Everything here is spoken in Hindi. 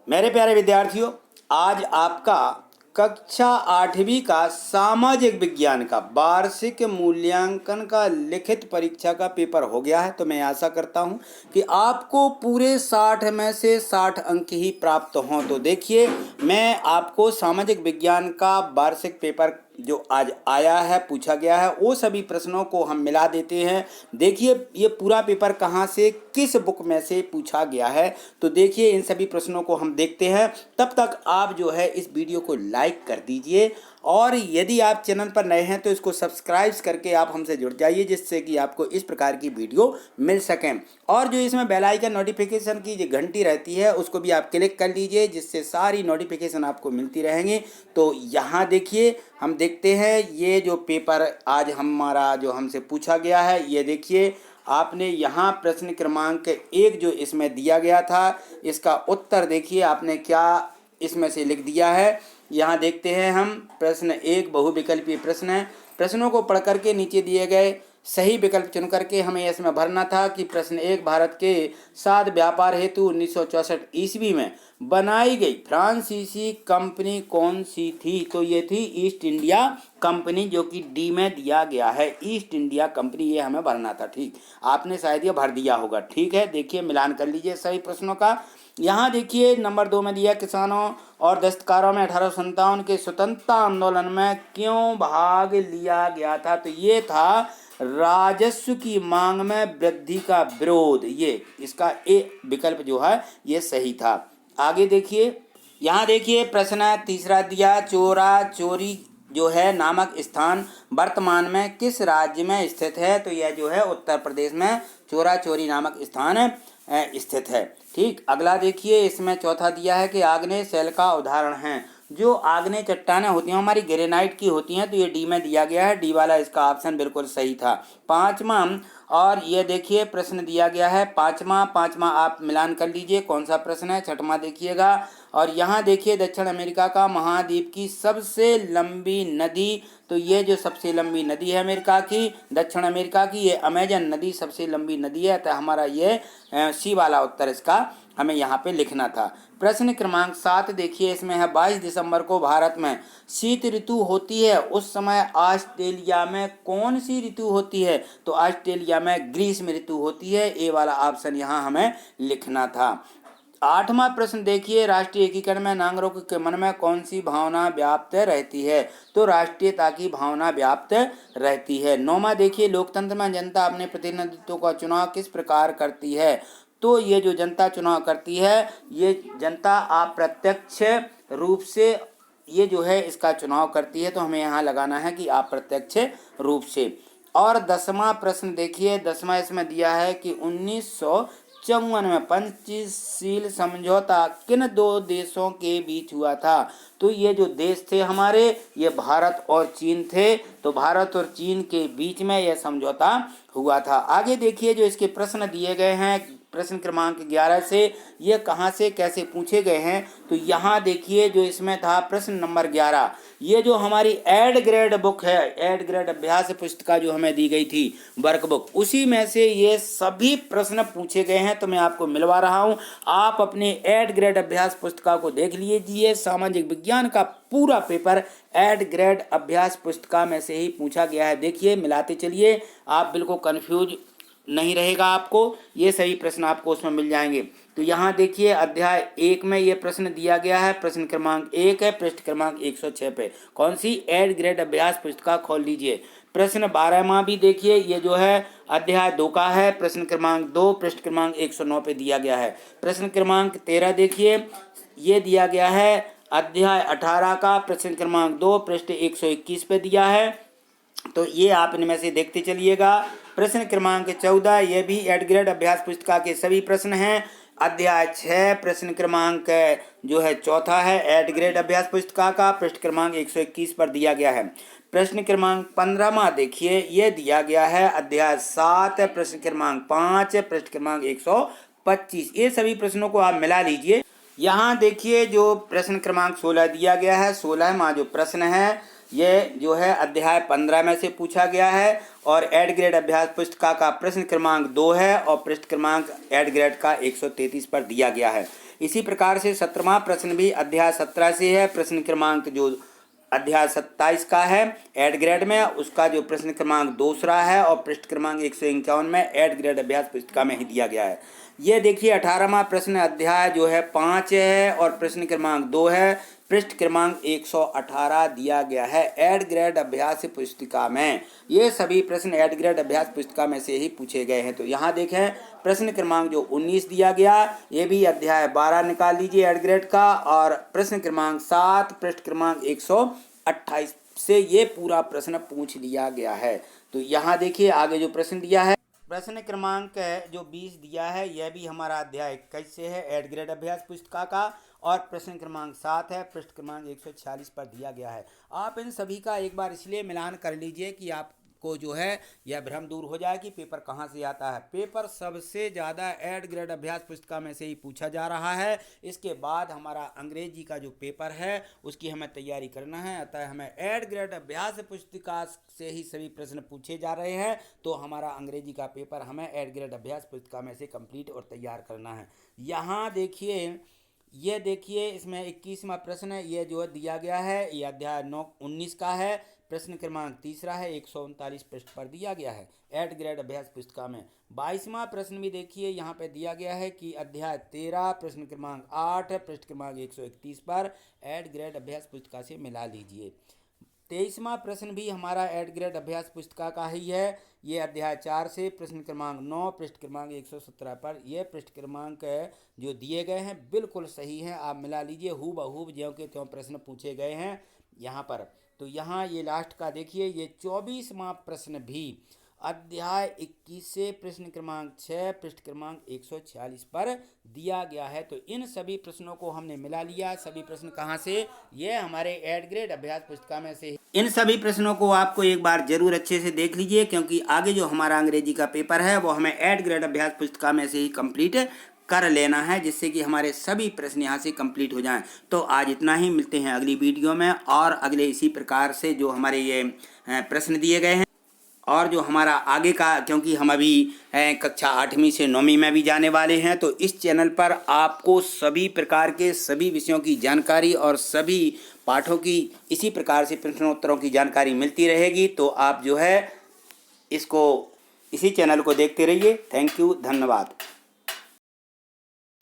मेरे प्यारे विद्यार्थियों, आज आपका कक्षा 8वीं का सामाजिक विज्ञान का वार्षिक मूल्यांकन का लिखित परीक्षा का पेपर हो गया है। तो मैं आशा करता हूं कि आपको पूरे 60 में से 60 अंक ही प्राप्त हों। तो देखिए, मैं आपको सामाजिक विज्ञान का वार्षिक पेपर जो आज आया है, पूछा गया है, वो सभी प्रश्नों को हम मिला देते हैं। देखिए, ये पूरा पेपर कहाँ से, किस बुक में से पूछा गया है। तो देखिए, इन सभी प्रश्नों को हम देखते हैं। तब तक आप जो है इस वीडियो को लाइक कर दीजिए, और यदि आप चैनल पर नए हैं तो इसको सब्सक्राइब करके आप हमसे जुड़ जाइए, जिससे कि आपको इस प्रकार की वीडियो मिल सकें। और जो इसमें बेल आइकन नोटिफिकेशन की जो घंटी रहती है, उसको भी आप क्लिक कर लीजिए, जिससे सारी नोटिफिकेशन आपको मिलती रहेंगी। तो यहाँ देखिए, हम देखते हैं ये जो पेपर आज हमारा जो हमसे पूछा गया है। ये देखिए, आपने यहाँ प्रश्न क्रमांक 1 जो इसमें दिया गया था, इसका उत्तर देखिए आपने क्या इसमें से लिख दिया है। यहाँ देखते हैं हम, प्रश्न 1 बहुविकल्पीय प्रश्न है। प्रश्नों को पढ़ करके नीचे दिए गए सही विकल्प चुन करके हमें इसमें भरना था कि प्रश्न 1, भारत के साथ व्यापार हेतु 1964 ईस्वी में बनाई गई फ्रांसीसी कंपनी कौन सी थी। तो ये थी ईस्ट इंडिया कंपनी, जो कि डी में दिया गया है, ईस्ट इंडिया कंपनी, ये हमें भरना था। ठीक, आपने शायद ये भर दिया होगा। ठीक है, देखिए मिलान कर लीजिए सभी प्रश्नों का। यहाँ देखिए नंबर 2 में दिया, किसानों और दस्तकारों में 1857 के स्वतंत्रता आंदोलन में क्यों भाग लिया गया था। तो ये था राजस्व की मांग में वृद्धि का विरोध। ये इसका ए विकल्प जो है ये सही था। आगे देखिए, यहाँ देखिए प्रश्न तीसरा दिया, चोरा चोरी जो है नामक स्थान वर्तमान में किस राज्य में स्थित है। तो यह जो है उत्तर प्रदेश में चोरा चोरी नामक स्थान स्थित है। ठीक, अगला देखिए, इसमें चौथा दिया है कि आग्नेय शैल का उदाहरण है। जो आग्नेय चट्टानें होती हैं हमारी ग्रेनाइट की होती हैं, तो ये डी में दिया गया है, डी वाला इसका ऑप्शन बिल्कुल सही था। पांचवा, और ये देखिए प्रश्न दिया गया है पांचवा आप मिलान कर लीजिए कौन सा प्रश्न है। छठवां देखिएगा, और यहाँ देखिए दक्षिण अमेरिका का महाद्वीप की सबसे लंबी नदी। तो ये जो सबसे लंबी नदी है अमेरिका की, दक्षिण अमेरिका की, ये अमेजन नदी सबसे लंबी नदी है। तो हमारा ये सी वाला उत्तर इसका हमें यहाँ पे लिखना था। प्रश्न क्रमांक 7 देखिए, इसमें है 22 दिसंबर को भारत में शीत ऋतु होती है, उस समय ऑस्ट्रेलिया में कौन सी ऋतु होती है। तो ऑस्ट्रेलिया में ग्रीष्म ऋतु होती है। ए वाला ऑप्शन यहाँ हमें लिखना था। 8वां प्रश्न देखिए, राष्ट्रीय एकीकरण में नागरिकों के मन में कौन सी भावना व्याप्त रहती है। तो राष्ट्रीयता की भावना व्याप्त रहती है। 9वां देखिए, लोकतंत्र में जनता अपने प्रतिनिधित्व का चुनाव किस प्रकार करती है। तो ये जो जनता चुनाव करती है, ये जनता अप्रत्यक्ष रूप से ये जो है इसका चुनाव करती है। तो हमें यहाँ लगाना है कि अप्रत्यक्ष रूप से। और 10वां प्रश्न देखिए, 10वां इसमें दिया है कि 1954 में पंचशील समझौता किन दो देशों के बीच हुआ था। तो ये जो देश थे हमारे, ये भारत और चीन थे। तो भारत और चीन के बीच में यह समझौता हुआ था। आगे देखिए, जो इसके प्रश्न दिए गए हैं प्रश्न क्रमांक 11 से, ये कहाँ से कैसे पूछे गए हैं। तो यहाँ देखिए, जो इसमें था प्रश्न नंबर 11, ये जो हमारी एड ग्रेड बुक है, एड ग्रेड अभ्यास पुस्तिका जो हमें दी गई थी वर्क बुक, उसी में से ये सभी प्रश्न पूछे गए हैं। तो मैं आपको मिलवा रहा हूँ, आप अपने एड ग्रेड अभ्यास पुस्तिका को देख लीजिए। सामाजिक विज्ञान का पूरा पेपर एड ग्रेड अभ्यास पुस्तिका में से ही पूछा गया है। देखिए मिलाते चलिए, आप बिल्कुल कन्फ्यूज नहीं रहेगा आपको, ये सही प्रश्न आपको उसमें मिल जाएंगे। तो यहाँ देखिए अध्याय 1 में ये प्रश्न दिया गया है, प्रश्न क्रमांक 1 है, पृष्ठ क्रमांक 106 पे। कौन सी एड ग्रेड अभ्यास पुस्तिका खोल लीजिए। प्रश्न 12वां भी देखिए, ये जो है अध्याय 2 का है, प्रश्न क्रमांक 2, पृष्ठ क्रमांक 109 पे दिया गया है। प्रश्न क्रमांक 13 देखिए, ये दिया गया है अध्याय 18 का, प्रश्न क्रमांक 2, पृष्ठ 121 पे दिया है। तो ये आप इनमें से देखते चलिएगा। प्रश्न क्रमांक 14, ये भी एड ग्रेड अभ्यास पुस्तिका के सभी प्रश्न हैं। अध्याय 6, प्रश्न क्रमांक जो है चौथा है एड ग्रेड अभ्यास पुस्तिका का, पृष्ठ क्रमांक 121 पर दिया गया है। प्रश्न क्रमांक 15वां देखिए, ये दिया गया है अध्याय 7, प्रश्न क्रमांक 5, पृष्ठ क्रमांक 125। ये सभी प्रश्नों को आप मिला लीजिए। यहाँ देखिए, जो प्रश्न क्रमांक 16 दिया गया है, 16वां जो प्रश्न है ये जो है अध्याय 15 में से पूछा गया है, और एड ग्रेड अभ्यास पुस्तिका का प्रश्न क्रमांक 2 है, और पृष्ठ क्रमांक एड ग्रेड का 133 पर दिया गया है। इसी प्रकार से 17वां प्रश्न भी अध्याय 17 से है। प्रश्न क्रमांक जो अध्याय 27 का है एड ग्रेड में, उसका जो प्रश्न क्रमांक दूसरा है और पृष्ठ क्रमांक 151 में एड ग्रेड अभ्यास पुस्तिका में ही दिया गया है। ये देखिए 18वां प्रश्न अध्याय जो है 5 है और प्रश्न क्रमांक 2 है, पृष्ठ क्रमांक 118 दिया गया है एड ग्रेड अभ्यास पुस्तिका में। ये सभी प्रश्न एड ग्रेड अभ्यास पुस्तिका में से ही पूछे गए हैं। तो यहाँ देखें प्रश्न क्रमांक जो 19 दिया गया, ये भी अध्याय 12 निकाल लीजिए एड ग्रेड का, और प्रश्न क्रमांक 7 पृष्ठ क्रमांक 128 से ये पूरा प्रश्न पूछ लिया गया है। तो यहाँ देखिए आगे जो प्रश्न दिया है, प्रश्न क्रमांक जो 20 दिया है, यह भी हमारा अध्याय 21 से है एड ग्रेड अभ्यास पुस्तिका का, और प्रश्न क्रमांक 7 है, पृष्ठ क्रमांक 146 पर दिया गया है। आप इन सभी का एक बार इसलिए मिलान कर लीजिए कि आपको जो है यह भ्रम दूर हो जाए कि पेपर कहाँ से आता है। पेपर सबसे ज़्यादा एड ग्रेड अभ्यास पुस्तिका में से ही पूछा जा रहा है। इसके बाद हमारा अंग्रेजी का जो पेपर है उसकी हमें तैयारी करना है, अतः हमें एड ग्रेड अभ्यास पुस्तिका से ही सभी प्रश्न पूछे जा रहे हैं। तो हमारा अंग्रेजी का पेपर हमें एड ग्रेड अभ्यास पुस्तिका में से कंप्लीट और तैयार करना है। यहाँ देखिए, ये देखिए इसमें 21वां प्रश्न है, ये जो दिया गया है, ये अध्याय 19 का है, प्रश्न क्रमांक तीसरा है, 139 पृष्ठ पर दिया गया है एड ग्रेड अभ्यास पुस्तिका में। 22वां प्रश्न भी देखिए यहाँ पे दिया गया है कि अध्याय 13 प्रश्न क्रमांक 8 पृष्ठ क्रमांक 131 पर एड ग्रेड अभ्यास पुस्तिका से मिला लीजिए। 23वां प्रश्न भी हमारा एड ग्रेड अभ्यास पुस्तिका का ही है, ये अध्याय 4 से प्रश्न क्रमांक 9 पृष्ठ क्रमांक 117 पर। ये पृष्ठ क्रमांक जो दिए गए हैं बिल्कुल सही हैं, आप मिला लीजिए, हूबहू ज्यों के त्यों प्रश्न पूछे गए हैं यहाँ पर। तो यहाँ ये लास्ट का देखिए, ये 24वां प्रश्न भी अध्याय 21 से प्रश्न क्रमांक 6 पृष्ठ क्रमांक 146 पर दिया गया है। तो इन सभी प्रश्नों को हमने मिला लिया। सभी प्रश्न कहाँ से, ये हमारे एड ग्रेड अभ्यास पुस्तिका में से। इन सभी प्रश्नों को आपको एक बार जरूर अच्छे से देख लीजिए, क्योंकि आगे जो हमारा अंग्रेजी का पेपर है वो हमें एड ग्रेड अभ्यास पुस्तिका में से ही कंप्लीट कर लेना है, जिससे कि हमारे सभी प्रश्न यहाँ से कंप्लीट हो जाएं। तो आज इतना ही, मिलते हैं अगली वीडियो में और अगले इसी प्रकार से जो हमारे ये प्रश्न दिए गए हैं और जो हमारा आगे का, क्योंकि हम अभी कक्षा 8वीं से 9वीं में भी जाने वाले हैं, तो इस चैनल पर आपको सभी प्रकार के सभी विषयों की जानकारी और सभी पाठों की इसी प्रकार से प्रश्नोत्तरों की जानकारी मिलती रहेगी। तो आप जो है इसको, इसी चैनल को देखते रहिए। थैंक यू, धन्यवाद।